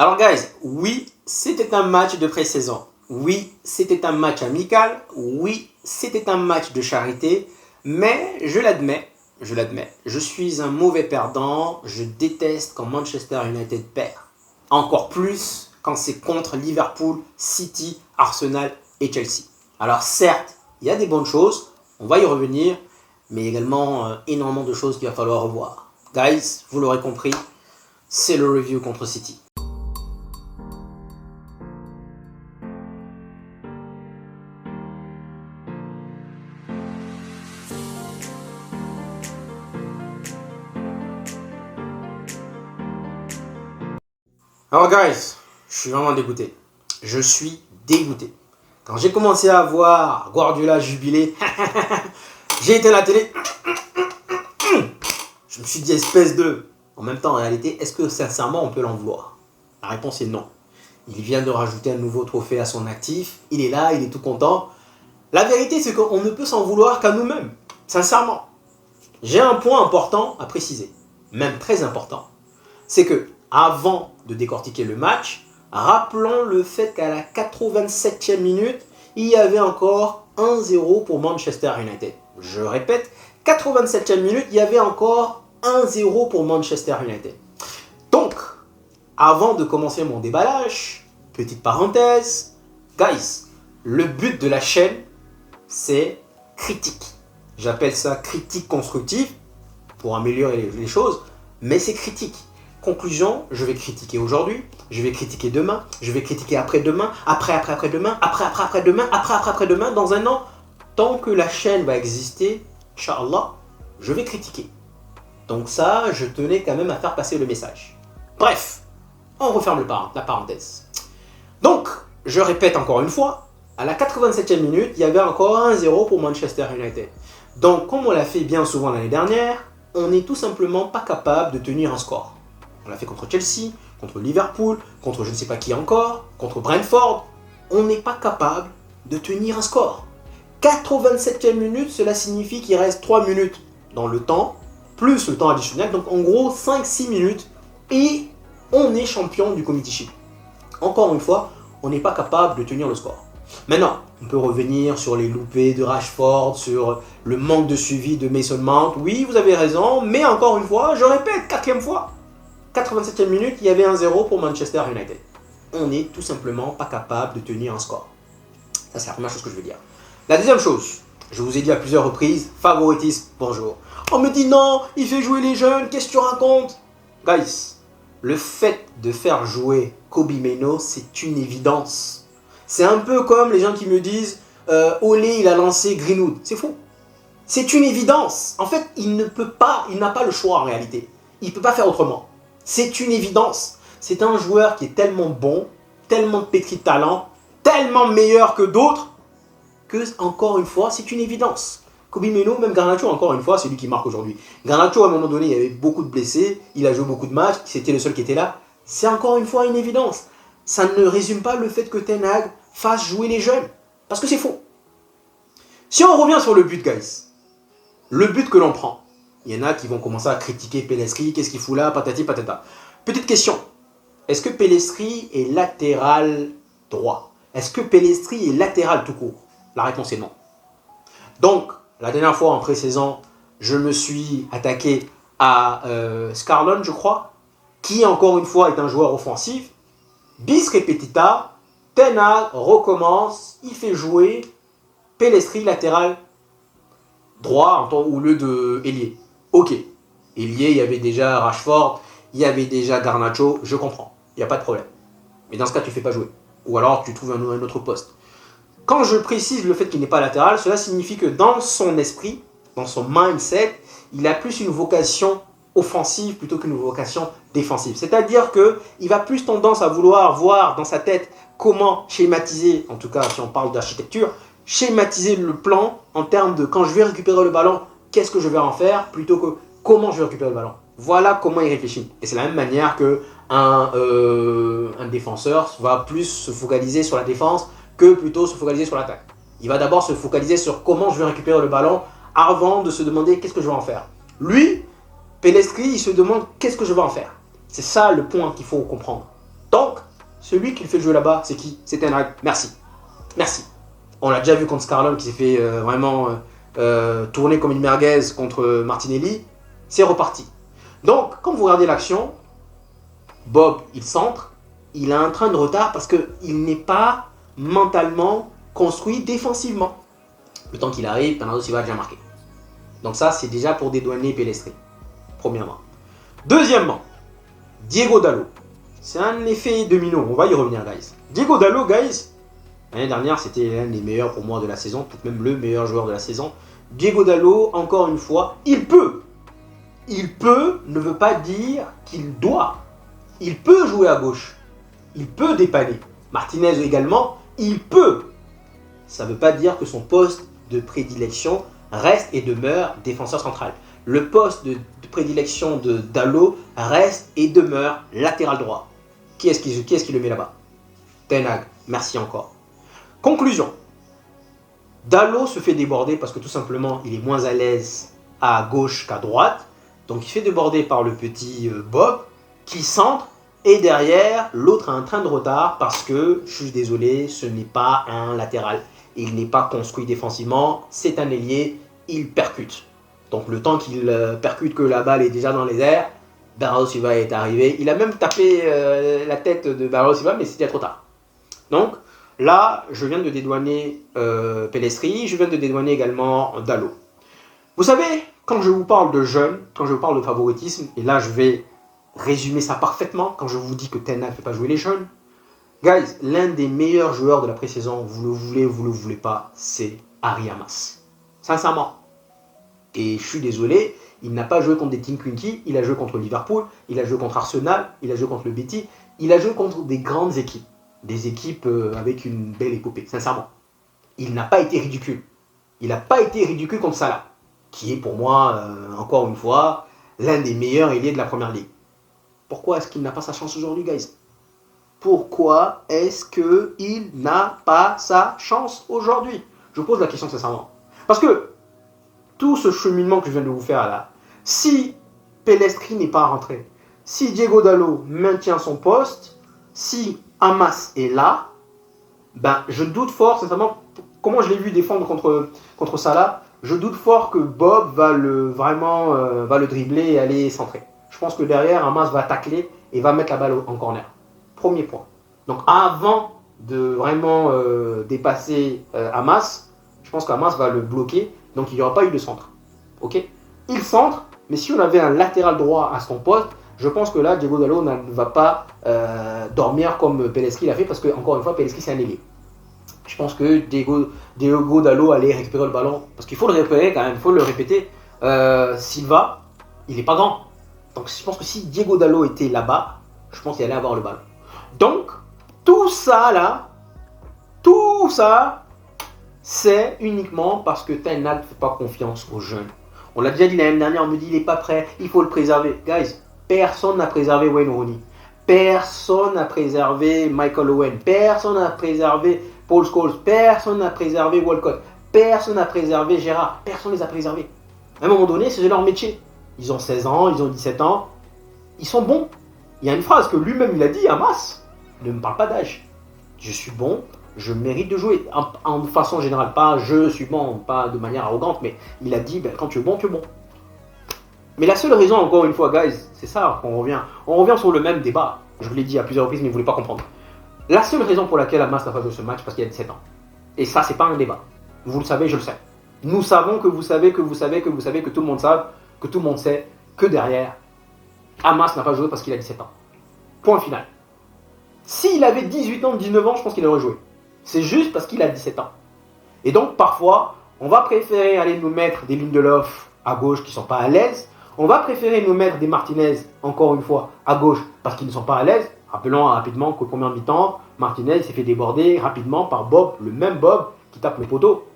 Alors guys, oui, c'était un match de pré-saison. Oui, c'était un match amical. Oui, c'était un match de charité. Mais je l'admets, je suis un mauvais perdant. Je déteste quand Manchester United perd. Encore plus quand c'est contre Liverpool, City, Arsenal et Chelsea. Alors certes, il y a des bonnes choses, on va y revenir, mais également énormément de choses qu'il va falloir revoir. Guys, vous l'aurez compris, c'est le review contre City. Alors guys, je suis vraiment dégoûté. Je suis dégoûté. Quand j'ai commencé à voir Guardiola jubiler, j'ai éteint la télé. Je me suis dit espèce de... En même temps, en réalité, est-ce que sincèrement on peut l'en vouloir? La réponse est non. Il vient de rajouter un nouveau trophée à son actif. Il est là, il est tout content. La vérité, c'est qu'on ne peut s'en vouloir qu'à nous-mêmes. Sincèrement. J'ai un point important à préciser. Même très important. C'est que, avant de décortiquer le match, rappelons le fait qu'à la 87e minute, il y avait encore 1-0 pour Manchester United. Je répète, 87e minute, il y avait encore 1-0 pour Manchester United. Donc, avant de commencer mon déballage, petite parenthèse, guys, le but de la chaîne, c'est critique. J'appelle ça critique constructive pour améliorer les choses, mais c'est critique. Conclusion, je vais critiquer aujourd'hui, je vais critiquer demain, je vais critiquer après-demain, après-après-après-demain, après-après-après-demain, après-après-après-demain, dans un an. Tant que la chaîne va exister, Inch'Allah, je vais critiquer. Donc ça, je tenais quand même à faire passer le message. Bref, on referme la parenthèse. Donc, je répète encore une fois, à la 87e minute, il y avait encore 1-0 pour Manchester United. Donc, comme on l'a fait bien souvent l'année dernière, on n'est tout simplement pas capable de tenir un score. On l'a fait contre Chelsea, contre Liverpool, contre je ne sais pas qui encore, contre Brentford. On n'est pas capable de tenir un score. 87e minute, cela signifie qu'il reste 3 minutes dans le temps, plus le temps additionnel. Donc en gros, 5-6 minutes et on est champion du Community Shield. Encore une fois, on n'est pas capable de tenir le score. Maintenant, on peut revenir sur les loupés de Rashford, sur le manque de suivi de Mason Mount. Oui, vous avez raison, mais encore une fois, je répète, 4e fois. 87e minute, il y avait 1-0 pour Manchester United. On n'est tout simplement pas capable de tenir un score. Ça, c'est la première chose que je veux dire. La deuxième chose, je vous ai dit à plusieurs reprises, favoritisme, bonjour. On me dit non, il fait jouer les jeunes, qu'est-ce que tu racontes? Guys, le fait de faire jouer Kobbie Mainoo, c'est une évidence. C'est un peu comme les gens qui me disent Olé, il a lancé Greenwood. C'est faux. C'est une évidence. En fait, il n'a pas le choix en réalité. Il ne peut pas faire autrement. C'est une évidence. C'est un joueur qui est tellement bon, tellement pétri de talent, tellement meilleur que d'autres, que, encore une fois, c'est une évidence. Kobbie Mainoo, même Garnacho, encore une fois, c'est lui qui marque aujourd'hui. Garnacho, à un moment donné, il y avait beaucoup de blessés, il a joué beaucoup de matchs, c'était le seul qui était là. C'est encore une fois une évidence. Ça ne résume pas le fait que Ten Hag fasse jouer les jeunes, parce que c'est faux. Si on revient sur le but, guys, le but que l'on prend, il y en a qui vont commencer à critiquer Pellistri, qu'est-ce qu'il fout là, patati patata. Petite question, est-ce que Pellistri est latéral droit? Est-ce que Pellistri est latéral tout court? La réponse est non. Donc, la dernière fois en pré-saison, je me suis attaqué à Scarlett, je crois, qui encore une fois est un joueur offensif. Bis repetita, Ten Hag recommence, il fait jouer Pellistri latéral droit au lieu de ailier. Ok, ailier, il y avait déjà Rashford, il y avait déjà Garnacho, je comprends, il n'y a pas de problème. Mais dans ce cas, tu ne fais pas jouer. Ou alors tu trouves un autre poste. Quand je précise le fait qu'il n'est pas latéral, cela signifie que dans son esprit, dans son mindset, il a plus une vocation offensive plutôt qu'une vocation défensive. C'est-à-dire qu'il va plus tendance à vouloir voir dans sa tête comment schématiser, en tout cas si on parle d'architecture, schématiser le plan en termes de quand je vais récupérer le ballon, qu'est-ce que je vais en faire, plutôt que comment je vais récupérer le ballon. Voilà comment il réfléchit. Et c'est la même manière qu'un défenseur va plus se focaliser sur la défense que plutôt se focaliser sur l'attaque. Il va d'abord se focaliser sur comment je vais récupérer le ballon avant de se demander qu'est-ce que je vais en faire. Lui, Pellistri, il se demande qu'est-ce que je vais en faire. C'est ça le point qu'il faut comprendre. Donc, Celui qui le fait jouer là-bas, c'est qui? C'est Ten Hag. Merci. Merci. On l'a déjà vu contre Scarlett qui s'est fait vraiment tourner comme une merguez contre Martinelli. C'est reparti. Donc, quand vous regardez l'action, Bob, il centre, il a un train de retard parce qu'il n'est pas mentalement construit défensivement. Le temps qu'il arrive, Bernardo Silva a déjà marqué. Donc ça, c'est déjà pour dédouaner Pellistri, premièrement. Deuxièmement, Diego Dalot. C'est un effet domino, on va y revenir, guys. Diego Dalot, guys, l'année dernière, c'était l'un des meilleurs pour moi de la saison, peut-être même le meilleur joueur de la saison. Diego Dalot, encore une fois, il peut ne veut pas dire qu'il doit. Il peut jouer à gauche. Il peut dépanner. Martinez également, il peut. Ça ne veut pas dire que son poste de prédilection reste et demeure défenseur central. Le poste de prédilection de Dalot reste et demeure latéral droit. Qui est-ce qui le met là-bas? Ten Hag. Merci encore. Conclusion. Dalot se fait déborder parce que tout simplement, il est moins à l'aise à gauche qu'à droite. Donc il se fait déborder par le petit Bob qui centre. Et derrière, l'autre a un train de retard parce que, je suis désolé, ce n'est pas un latéral. Il n'est pas construit défensivement, c'est un ailier, il percute. Donc le temps qu'il percute que la balle est déjà dans les airs, Bernardo Silva est arrivé. Il a même tapé la tête de Bernardo Silva, mais c'était trop tard. Donc là, je viens de dédouaner Pellistri, je viens de dédouaner également Dalot. Vous savez, quand je vous parle de jeunes, quand je vous parle de favoritisme, et là je vais résumer ça parfaitement quand je vous dis que Ten Hag ne fait pas jouer les jeunes. Guys, l'un des meilleurs joueurs de la pré-saison, vous le voulez, vous le voulez pas, c'est Harry Hamas. Sincèrement. Et je suis désolé, il n'a pas joué contre des Tinkwinky, il a joué contre Liverpool, il a joué contre Arsenal, il a joué contre le Betis, il a joué contre des grandes équipes. Des équipes avec une belle épopée, sincèrement. Il n'a pas été ridicule. Il n'a pas été ridicule contre Salah, qui est pour moi, encore une fois, l'un des meilleurs ailiers de la Première Ligue. Pourquoi est-ce qu'il n'a pas sa chance aujourd'hui, guys? Pourquoi est-ce qu'il n'a pas sa chance aujourd'hui? Je pose la question sincèrement. Parce que tout ce cheminement que je viens de vous faire là, si Pellistri n'est pas rentré, si Diego Dalot maintient son poste, si Hamas est là, ben je doute fort, sincèrement, comment je l'ai vu défendre contre Salah, je doute fort que Bob va le dribbler et aller centrer. Je pense que derrière, Hamas va tacler et va mettre la balle en corner. Premier point. Donc avant de vraiment dépasser Hamas, je pense qu'Hamas va le bloquer. Donc il n'y aura pas eu de centre. Ok? Il centre, mais si on avait un latéral droit à son poste, je pense que là, Diego Dalot ne va pas dormir comme Pellistri l'a fait parce que, encore une fois, Pellistri c'est un ailier. Je pense que Diego Dalot allait récupérer le ballon. Parce qu'il faut le récupérer quand même, il faut le répéter. Silva, il n'est pas grand. Donc je pense que si Diego Dalot était là-bas, je pense qu'il allait avoir le ballon. Donc, tout ça là, c'est uniquement parce que Ten Hag ne fait pas confiance aux jeunes. On l'a déjà dit l'année dernière, on me dit il n'est pas prêt, il faut le préserver. Guys, personne n'a préservé Wayne Rooney. Personne n'a préservé Michael Owen. Personne n'a préservé Paul Scholes. Personne n'a préservé Walcott. Personne n'a préservé Gérard. Personne ne les a préservés. À un moment donné, c'est leur métier. Ils ont 16 ans, ils ont 17 ans. Ils sont bons. Il y a une phrase que lui-même il a dit, Hamas, ne me parle pas d'âge. Je suis bon, je mérite de jouer. En façon générale, pas je suis bon, pas de manière arrogante, mais il a dit, ben, quand tu es bon, tu es bon. Mais la seule raison, encore une fois, guys, c'est ça qu'on revient. On revient sur le même débat. Je vous l'ai dit à plusieurs reprises, mais vous ne voulez pas comprendre. La seule raison pour laquelle Hamas n'a pas joué ce match, parce qu'il a 17 ans. Et ça, c'est pas un débat. Vous le savez, je le sais. Nous savons que vous savez, que tout le monde sait, que tout le monde sait, que derrière, Hamas n'a pas joué parce qu'il a 17 ans. Point final. S'il avait 18 ans, 19 ans, je pense qu'il aurait joué. C'est juste parce qu'il a 17 ans. Et donc, parfois, on va préférer aller nous mettre des Lindelof à gauche qui ne sont pas à l'aise. On va préférer nous mettre des Martinez, encore une fois, à gauche parce qu'ils ne sont pas à l'aise. Rappelons rapidement qu'au premier mi-temps, Martinez s'est fait déborder rapidement par Bob, le même Bob qui tape le poteau.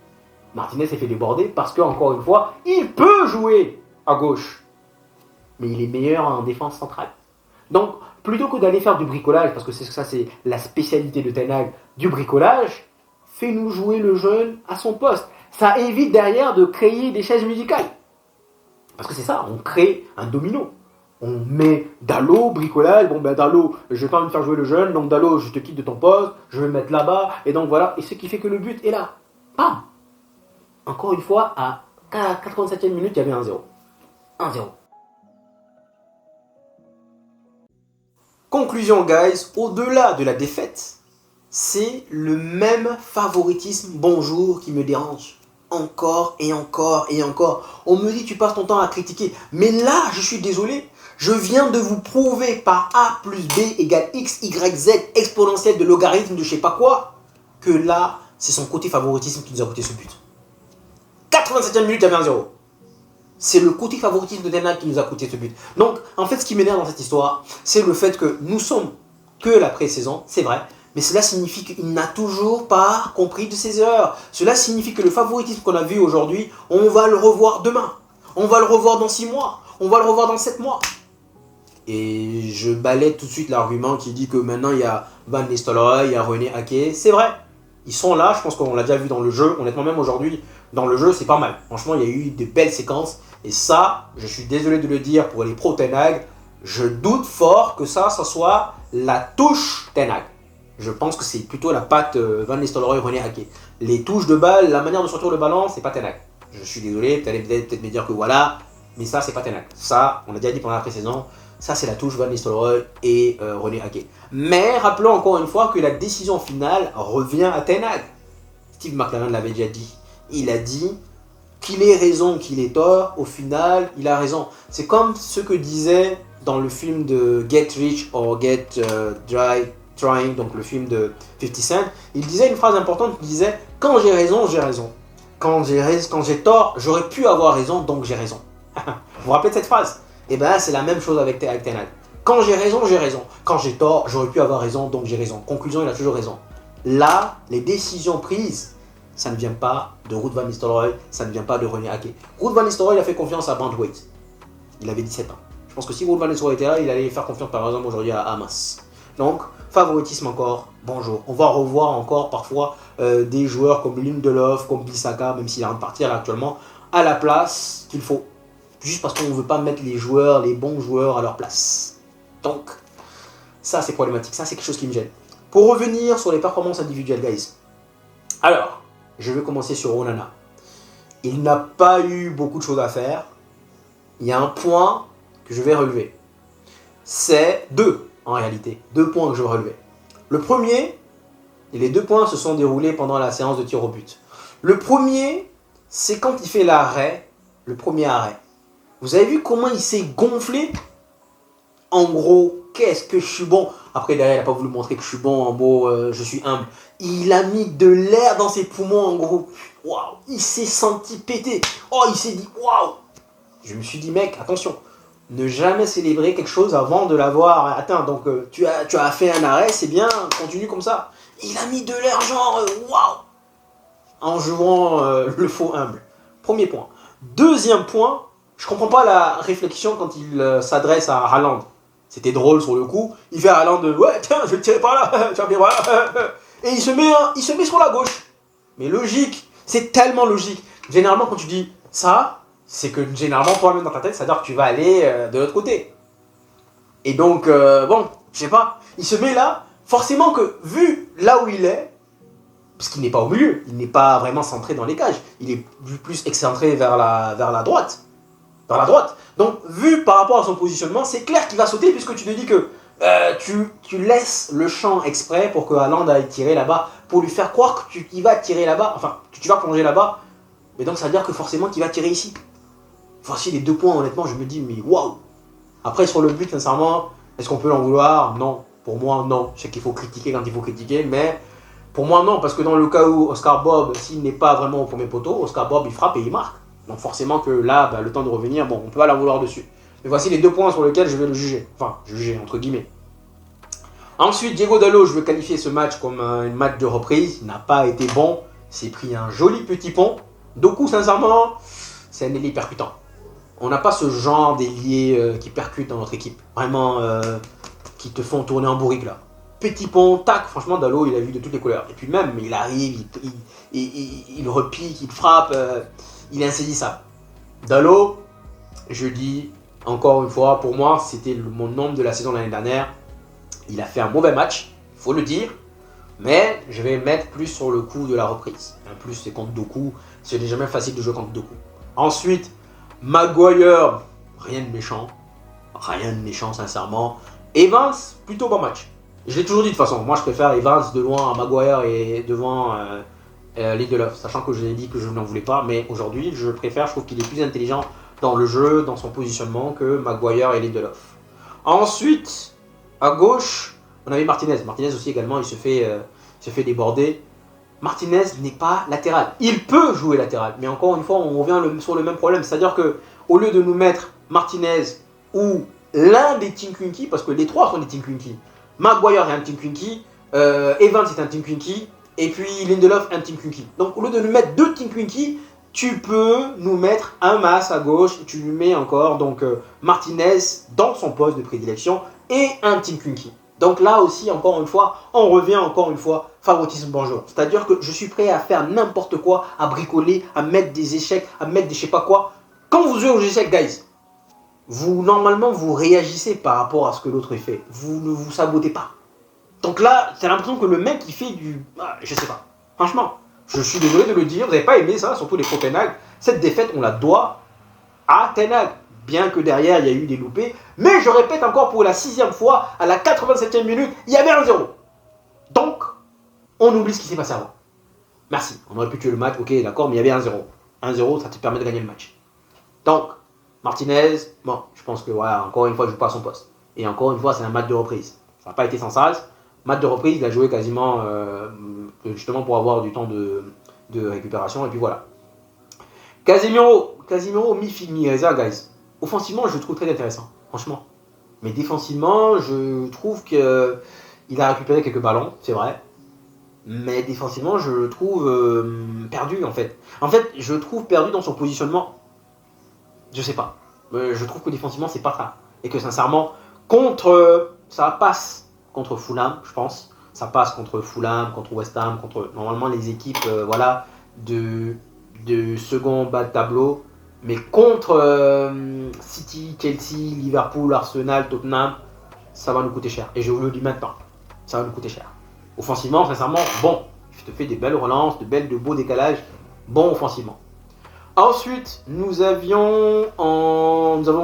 Martinez s'est fait déborder parce qu'encore une fois, il peut jouer à gauche. Mais il est meilleur en défense centrale. Donc, plutôt que d'aller faire du bricolage, parce que ça c'est la spécialité de Ten Hag, du bricolage, fais-nous jouer le jeune à son poste. Ça évite derrière de créer des chaises musicales. Parce que c'est ça, on crée un domino. On met Dalot, bricolage, bon ben Dalot, je vais pas me faire jouer le jeune, donc Dalot, je te quitte de ton poste, je vais me mettre là-bas, et donc voilà, et ce qui fait que le but est là. Bam. Encore une fois, à 87e minute, il y avait 1-0. 1-0. Conclusion, guys, au-delà de la défaite, c'est le même favoritisme bonjour qui me dérange. Encore et encore et encore. On me dit tu passes ton temps à critiquer. Mais là, je suis désolé. Je viens de vous prouver par A plus B égale X, Y, Z exponentielle de logarithme de je sais pas quoi, que là, c'est son côté favoritisme qui nous a coûté ce but. 87e minute, il y avait 1-0. C'est le côté favoritisme de Ten Hag qui nous a coûté ce but. Donc, en fait, ce qui m'énerve dans cette histoire, c'est le fait que nous sommes que la pré-saison, c'est vrai, mais cela signifie qu'il n'a toujours pas compris de ses erreurs. Cela signifie que le favoritisme qu'on a vu aujourd'hui, on va le revoir demain. On va le revoir dans 6 mois. On va le revoir dans 7 mois. Et je balaie tout de suite l'argument qui dit que maintenant il y a Van Nistelrooy, il y a René Ake. C'est vrai, ils sont là, je pense qu'on l'a déjà vu dans le jeu. Honnêtement, même aujourd'hui, dans le jeu, c'est pas mal. Franchement, il y a eu des belles séquences. Et ça, je suis désolé de le dire pour les pros Ten Hag, je doute fort que ça soit la touche Ten Hag. Je pense que c'est plutôt la patte Van Nistelrooy, René Ake. Les touches de balle, la manière de sortir le ballon, c'est pas Ten Hag. Je suis désolé, vous allez peut-être me dire que voilà, mais ça, c'est pas Ten Hag. Ça, on l'a déjà dit pendant la pré-saison, ça, c'est la touche Van Nistelrooy et René Ake. Mais rappelons encore une fois que la décision finale revient à Ten Hag. Steve McLaren l'avait déjà dit. Il a dit qu'il ait raison, qu'il ait tort, au final, il a raison. C'est comme ce que disait dans le film de Get Rich or Get Trying, donc le film de 50 Cent. Il disait une phrase importante, il disait « Quand j'ai raison, j'ai raison. Quand j'ai tort, j'aurais pu avoir raison, donc j'ai raison. » Vous vous rappelez de cette phrase? Et bien c'est la même chose avec Ten Hag. Quand j'ai raison, j'ai raison. Quand j'ai tort, j'aurais pu avoir raison, donc j'ai raison. Conclusion, il a toujours raison. Là, les décisions prises, ça ne vient pas de Ruud Van Nistelrooy, ça ne vient pas de René Ake. Ruud Van Nistelrooy, il a fait confiance à Braithwaite. Il avait 17 ans. Je pense que si Ruud Van Nistelrooy était là, il allait faire confiance par exemple aujourd'hui à Hamas. Donc, favoritisme encore, bonjour. On va revoir encore parfois des joueurs comme Lindelof, comme Bissaka, même s'il est en train de partir là, actuellement, à la place qu'il faut. Juste parce qu'on ne veut pas mettre les joueurs, les bons joueurs à leur place. Donc, ça c'est problématique, ça c'est quelque chose qui me gêne. Pour revenir sur les performances individuelles, guys. Alors, je vais commencer sur Onana. Il n'a pas eu beaucoup de choses à faire. Il y a un point que je vais relever. C'est deux, en réalité. 2 points que je vais relever. Le premier, et les 2 points se sont déroulés pendant la séance de tir au but. Le premier, c'est quand il fait l'arrêt, le premier arrêt. Vous avez vu comment il s'est gonflé? En gros, qu'est-ce que je suis bon. Après, derrière, il n'a pas voulu montrer que je suis bon. En gros, je suis humble. Il a mis de l'air dans ses poumons, en gros. Waouh, il s'est senti péter. Oh, il s'est dit, waouh. Je me suis dit, mec, attention. Ne jamais célébrer quelque chose avant de l'avoir atteint. Donc, tu as fait un arrêt, c'est bien, continue comme ça. Il a mis de l'air, genre, waouh. En jouant le faux humble. Premier point. Deuxième point, je comprends pas la réflexion quand il s'adresse à Haaland. C'était drôle sur le coup. Il fait à Haaland, ouais, tiens, je vais le tirer par là. Tiens, bien, voilà. Et il se met sur la gauche. Mais logique, c'est tellement logique. Généralement, quand tu dis ça, c'est que généralement, toi-même dans ta tête, ça veut dire que tu vas aller de l'autre côté. Et donc, bon, je sais pas. Il se met là, forcément que, vu là où il est, parce qu'il n'est pas au milieu, il n'est pas vraiment centré dans les cages, il est plus excentré vers la droite. Vers la droite. Donc, vu par rapport à son positionnement, c'est clair qu'il va sauter puisque tu te dis que tu laisses le champ exprès pour que Haaland aille tirer là-bas, pour lui faire croire qu'il va tirer là-bas, enfin, que tu vas plonger là-bas. Mais donc, ça veut dire que forcément qu'il va tirer ici. Voici les 2 points, honnêtement, je me dis, mais waouh. Après, sur le but, sincèrement, est-ce qu'on peut l'en vouloir? Non. Pour moi, non. Je sais qu'il faut critiquer quand il faut critiquer, mais pour moi, non. Parce que dans le cas où Oscar Bob, s'il n'est pas vraiment au premier poteau, Oscar Bob, il frappe et il marque. Donc forcément que là, le temps de revenir, bon, on peut pas l'en vouloir dessus. Mais voici les 2 points sur lesquels je vais le juger. Enfin, juger, entre guillemets. Ensuite, Diego Dalot, je veux qualifier ce match comme un match de reprise. Il n'a pas été bon. Il s'est pris un joli petit pont. Doku, sincèrement, c'est un ailier percutant. On n'a pas ce genre d'ailier qui percute dans notre équipe. Vraiment, qui te font tourner en bourrique, là. Petit pont, tac, franchement, Dalot, il a vu de toutes les couleurs. Et puis même, il arrive, il repique, il frappe, il est insaisissable. Dalot, je dis Encore une fois, pour moi, c'était mon homme de la saison l'année dernière. Il a fait un mauvais match, il faut le dire. Mais je vais mettre plus sur le coup de la reprise. En plus, c'est contre Doku. C'est jamais facile de jouer contre Doku. Ensuite, Maguire, rien de méchant. Rien de méchant, sincèrement. Evans, plutôt bon match. Je l'ai toujours dit de toute façon. Moi, je préfère Evans de loin à Maguire et devant Lindelof. Sachant que je l'ai dit que je n'en voulais pas. Mais aujourd'hui, je préfère. Je trouve qu'il est plus intelligent dans le jeu, dans son positionnement que Maguire et Lindelof. Ensuite, à gauche, on avait Martinez. Martinez aussi également, il se fait déborder. Martinez n'est pas latéral. Il peut jouer latéral. Mais encore une fois, on revient sur le même problème. C'est-à-dire qu'au lieu de nous mettre Martinez ou l'un des Tinkwinky, parce que les trois sont des Tinkwinky. Maguire est un Tinkwinky, Evans est un Tinkwinky, et puis Lindelof est un Tinkwinky. Donc au lieu de nous mettre deux Tinkwinky, tu peux nous mettre un Mas à gauche, tu lui mets encore donc Martinez dans son poste de prédilection et un Tinkwinky. Donc là aussi, encore une fois, on revient encore une fois, favoritisme bonjour. C'est-à-dire que je suis prêt à faire n'importe quoi, à bricoler, à mettre des échecs, à mettre des je sais pas quoi. Quand vous jouez aux échecs, guys, normalement, vous réagissez par rapport à ce que l'autre fait. Vous ne vous sabotez pas. Donc là, c'est l'impression que le mec, il fait du... je sais pas. Franchement, je suis désolé de le dire, vous n'avez pas aimé ça, surtout les pro Ten Hag. Cette défaite, on la doit à Ten Hag. Bien que derrière, il y a eu des loupés. Mais je répète encore pour la 6e fois, à la 87e minute, il y avait un 0. Donc, on oublie ce qui s'est passé avant. Merci. On aurait pu tuer le match, ok, d'accord, mais il y avait un 0. 1-0, ça te permet de gagner le match. Donc, Martinez, bon, je pense que voilà, encore une fois, il ne joue pas à son poste. Et encore une fois, c'est un match de reprise. Ça n'a pas été sans sas. Match de reprise, il a joué quasiment justement pour avoir du temps de récupération. Et puis voilà. Casemiro, mi-figue, mi-raisin, guys. Offensivement, je le trouve très intéressant, franchement. Mais défensivement, je trouve qu'il a récupéré quelques ballons, c'est vrai. Mais défensivement, je le trouve perdu, en fait. En fait, je le trouve perdu dans son positionnement. Je sais pas. Je trouve que défensivement, c'est pas ça. Et que sincèrement, ça passe contre Fulham, je pense. Ça passe contre Fulham, contre West Ham, contre normalement les équipes voilà, de second bas de tableau. Mais contre City, Chelsea, Liverpool, Arsenal, Tottenham, ça va nous coûter cher. Et je vous le dis maintenant, ça va nous coûter cher. Offensivement, sincèrement, bon. Je te fais des belles relances, de beaux décalages. Bon offensivement. Ensuite, nous avons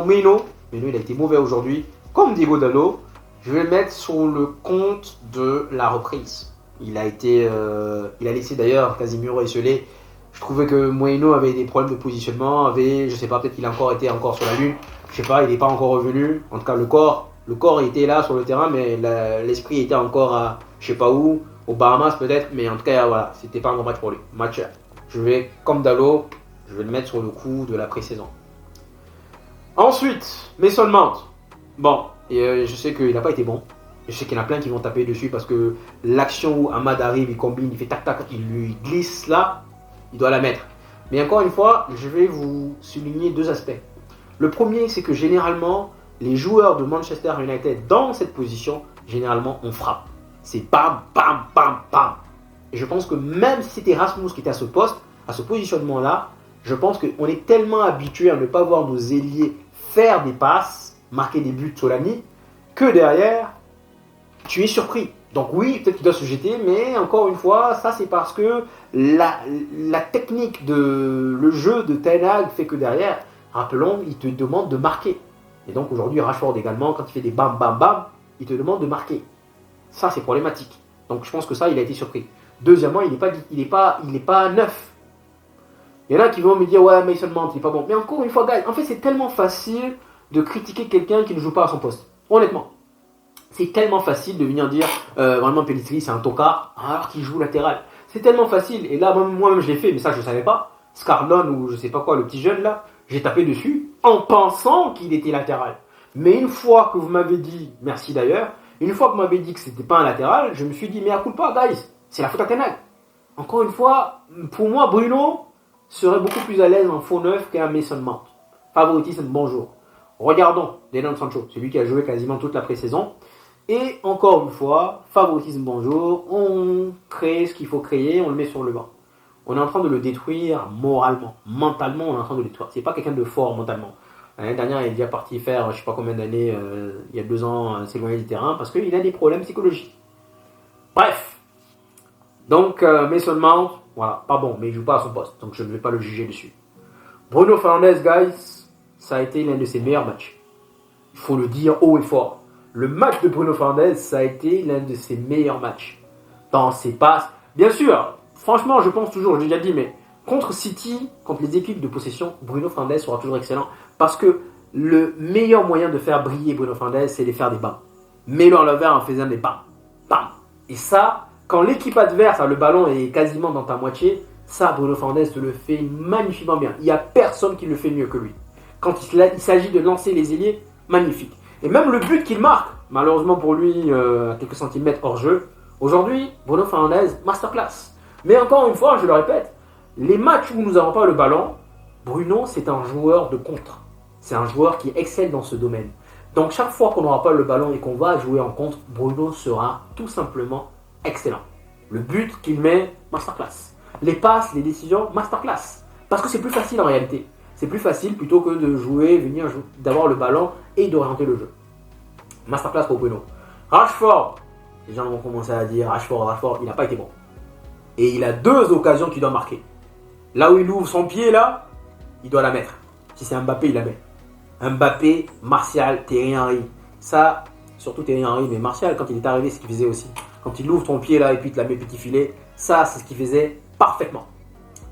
Meno. Meno, il a été mauvais aujourd'hui. Comme Diego Dalot, je vais le mettre sur le compte de la reprise. Il a laissé d'ailleurs Casemiro esselé. Je trouvais que Meno avait des problèmes de positionnement, je sais pas, peut-être qu'il a été sur la lune. Je sais pas, il n'est pas encore revenu. En tout cas, le corps était là sur le terrain, mais l'esprit était encore à, je sais pas où, aux Bahamas peut-être. Mais en tout cas, voilà, c'était pas un bon match pour lui. Match, je vais, comme Dalot, je vais le mettre sur le coup de la pré-saison. Ensuite, Mason Mount. Bon, je sais qu'il n'a pas été bon. Je sais qu'il y en a plein qui vont taper dessus parce que l'action où Ahmad arrive, il combine, il fait tac-tac, il lui glisse là, il doit la mettre. Mais encore une fois, je vais vous souligner deux aspects. Le premier, c'est que généralement, les joueurs de Manchester United dans cette position, généralement, on frappe. C'est bam, bam, bam, bam. Et je pense que même si c'était Rasmus qui était à ce poste, à ce positionnement-là, je pense qu'on est tellement habitué à ne pas voir nos ailiers faire des passes, marquer des buts Solani, que derrière, tu es surpris. Donc oui, peut-être qu'il doit se jeter, mais encore une fois, ça c'est parce que la technique le jeu de Ten Hag fait que derrière, rappelons, il te demande de marquer. Et donc aujourd'hui, Rashford également, quand il fait des bam bam bam, il te demande de marquer. Ça c'est problématique. Donc je pense que ça, il a été surpris. Deuxièmement, il n'est pas neuf. Il y en a qui vont me dire, ouais, Mason Mount, il n'est pas bon. Mais encore une fois, guys, en fait, c'est tellement facile de critiquer quelqu'un qui ne joue pas à son poste. Honnêtement. C'est tellement facile de venir dire, vraiment, Pelistri, c'est un tocard, alors qu'il joue latéral. C'est tellement facile. Et là, moi-même, je l'ai fait, mais ça, je ne savais pas. Scarlon, ou je ne sais pas quoi, le petit jeune, là, j'ai tapé dessus en pensant qu'il était latéral. Mais une fois que vous m'avez dit, merci d'ailleurs, une fois que vous m'avez dit que c'était pas un latéral, je me suis dit, mais à coup de pas, guys, c'est la faute à Ten Hag. Encore une fois, pour moi, Bruno serait beaucoup plus à l'aise en faux neuf qu'un Mason Mount. Favoritisme, bonjour. Regardons Jadon Sancho, celui qui a joué quasiment toute la pré-saison. Et encore une fois, favoritisme, bonjour. On crée ce qu'il faut créer, on le met sur le banc. On est en train de le détruire moralement, mentalement, on est en train de le détruire. C'est pas quelqu'un de fort mentalement. L'année dernière, il est déjà parti faire, je ne sais pas combien d'années, il y a 2 ans, s'éloigner du terrain parce qu'il a des problèmes psychologiques. Bref. Donc, Mason Mount, voilà, pas bon, mais il ne joue pas à son poste. Donc, je ne vais pas le juger dessus. Bruno Fernandes, guys, ça a été l'un de ses meilleurs matchs. Il faut le dire haut et fort. Le match de Bruno Fernandes, ça a été l'un de ses meilleurs matchs. Dans ses passes. Bien sûr, franchement, je pense toujours, j'ai déjà dit, mais contre City, contre les équipes de possession, Bruno Fernandes sera toujours excellent. Parce que le meilleur moyen de faire briller Bruno Fernandes, c'est de faire des bams. Mets-le en l'envers en faisant des bams. Bam. Et ça, quand l'équipe adverse a le ballon et est quasiment dans ta moitié, ça, Bruno Fernandes te le fait magnifiquement bien. Il n'y a personne qui le fait mieux que lui. Quand il s'agit de lancer les ailiers, magnifique. Et même le but qu'il marque, malheureusement pour lui, à quelques centimètres hors jeu, aujourd'hui, Bruno Fernandes, masterclass. Mais encore une fois, je le répète, les matchs où nous n'avons pas le ballon, Bruno, c'est un joueur de contre. C'est un joueur qui excelle dans ce domaine. Donc chaque fois qu'on n'aura pas le ballon et qu'on va jouer en contre, Bruno sera tout simplement excellent. Le but qu'il met, masterclass. Les passes, les décisions, masterclass. Parce que c'est plus facile en réalité. C'est plus facile plutôt que de jouer, d'avoir le ballon et d'orienter le jeu. Masterclass pour Bruno. Rashford, les gens vont commencer à dire Rashford, il n'a pas été bon. Et il a 2 occasions qu'il doit marquer. Là où il ouvre son pied, là, il doit la mettre. Si c'est Mbappé, il la met. Mbappé, Martial, Thierry Henry. Ça, surtout Thierry Henry, mais Martial, quand il est arrivé, c'est ce qu'il faisait aussi. Quand il ouvre ton pied là et puis il te la met petit filet, ça, c'est ce qu'il faisait parfaitement.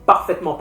Parfaitement.